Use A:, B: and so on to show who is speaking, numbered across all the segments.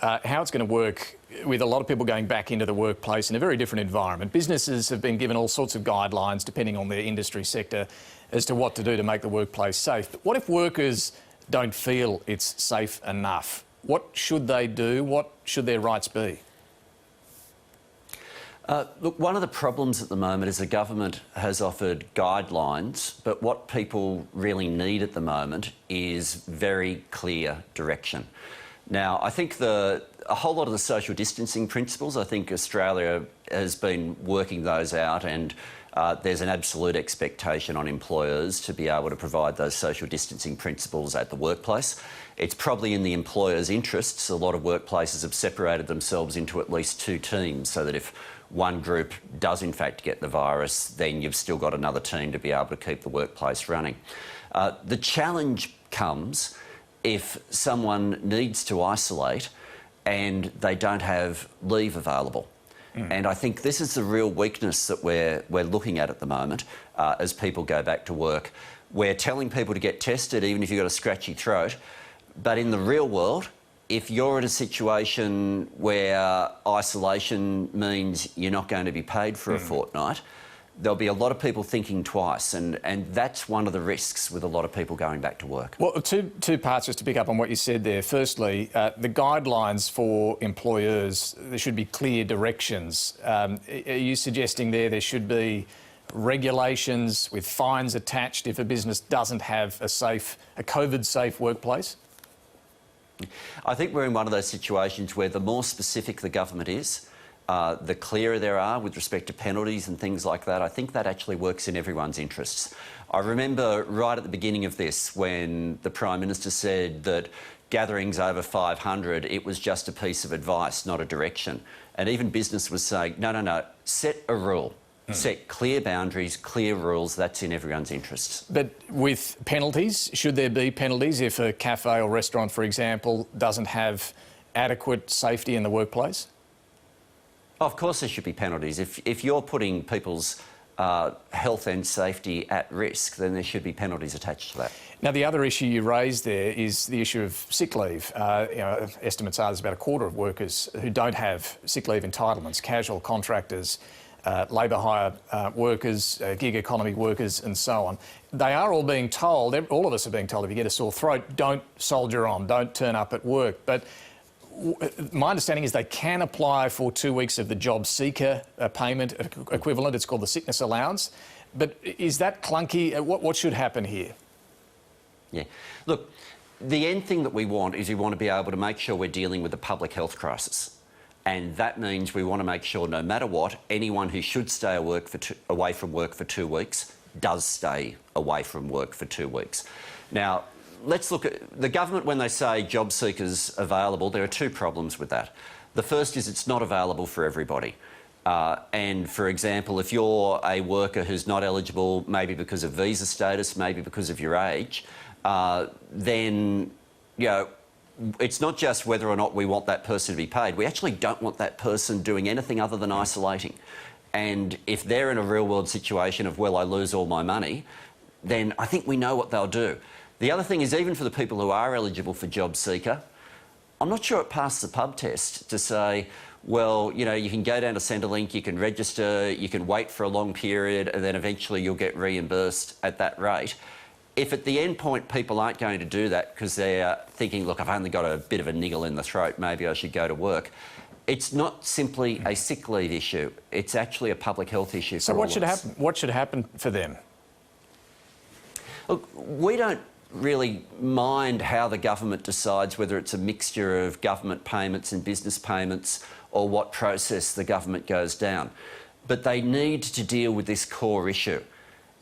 A: How it's going to work with a lot of people going back into the workplace in a very different environment. Businesses have been given all sorts of guidelines, depending on their industry sector, as to what to do to make the workplace safe. But what if workers don't feel it's safe enough? What should they do? What should their rights be?
B: Look, one of the problems at the moment is the government has offered guidelines, but what people really need at the moment is very clear direction. Now, I think a whole lot of the social distancing principles, I think Australia has been working those out, and there's an absolute expectation on employers to be able to provide those social distancing principles at the workplace. It's probably in the employer's interests. A lot of workplaces have separated themselves into at least two teams so that if one group does in fact get the virus, then you've still got another team to be able to keep the workplace running. The challenge comes if someone needs to isolate and they don't have leave available. And I think this is the real weakness that we're looking at the moment as people go back to work. We're telling people to get tested even if you've got a scratchy throat, but in the real world, if you're in a situation where isolation means you're not going to be paid for a fortnight, there'll be a lot of people thinking twice, and that's one of the risks with a lot of people going back to work. Well,
A: two parts just to pick up on what you said there. Firstly, the guidelines for employers, there should be clear directions. Are you suggesting there should be regulations with fines attached if a business doesn't have a COVID-safe workplace?
B: I think we're in one of those situations where the more specific the government is, the clearer there are with respect to penalties and things like that. I think that actually works in everyone's interests. I remember right at the beginning of this when the Prime Minister said that gatherings over 500, it was just a piece of advice, not a direction. And even business was saying, no, set a rule. Set clear boundaries, clear rules. That's in everyone's interests.
A: But with penalties, should there be penalties if a cafe or restaurant, for example, doesn't have adequate safety in the workplace?
B: Of course there should be penalties. If you're putting people's health and safety at risk, then there should be penalties attached to that.
A: Now, the other issue you raised there is the issue of sick leave. Estimates are there's about a quarter of workers who don't have sick leave entitlements, casual contractors, labour hire workers, gig economy workers and so on. They are all being told, all of us are being told, if you get a sore throat, don't soldier on, don't turn up at work. But my understanding is they can apply for 2 weeks of the job seeker payment equivalent. It's called the sickness allowance. But is that clunky? What should happen here?
B: Yeah. Look, the end thing that we want is we want to be able to make sure we're dealing with the public health crisis. And that means we want to make sure no matter what, anyone who should stay away from work for 2 weeks does stay away from work for 2 weeks. Now, let's look at the government. When they say job seekers available, there are two problems with that. The first is it's not available for everybody. And for example, if you're a worker who's not eligible, maybe because of visa status, maybe because of your age, then, you know, it's not just whether or not we want that person to be paid. We actually don't want that person doing anything other than isolating. And if they're in a real-world situation of, well, I lose all my money, then I think we know what they'll do. The other thing is, even for the people who are eligible for job seeker, I'm not sure it passed the pub test to say, well, you know, you can go down to Centrelink, you can register, you can wait for a long period, and then eventually you'll get reimbursed at that rate. If at the end point people aren't going to do that because they're thinking, look, I've only got a bit of a niggle in the throat, maybe I should go to work, it's not simply a sick leave issue. It's actually a public health issue.
A: So what should happen? What should happen for them?
B: Look, we don't really mind how the government decides whether it's a mixture of government payments and business payments or what process the government goes down. But they need to deal with this core issue.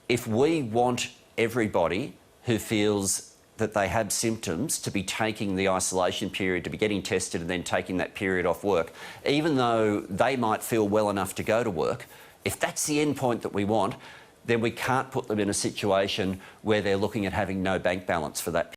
B: If we want everybody who feels that they have symptoms to be taking the isolation period, to be getting tested and then taking that period off work, even though they might feel well enough to go to work, if that's the end point that we want, then we can't put them in a situation where they're looking at having no bank balance for that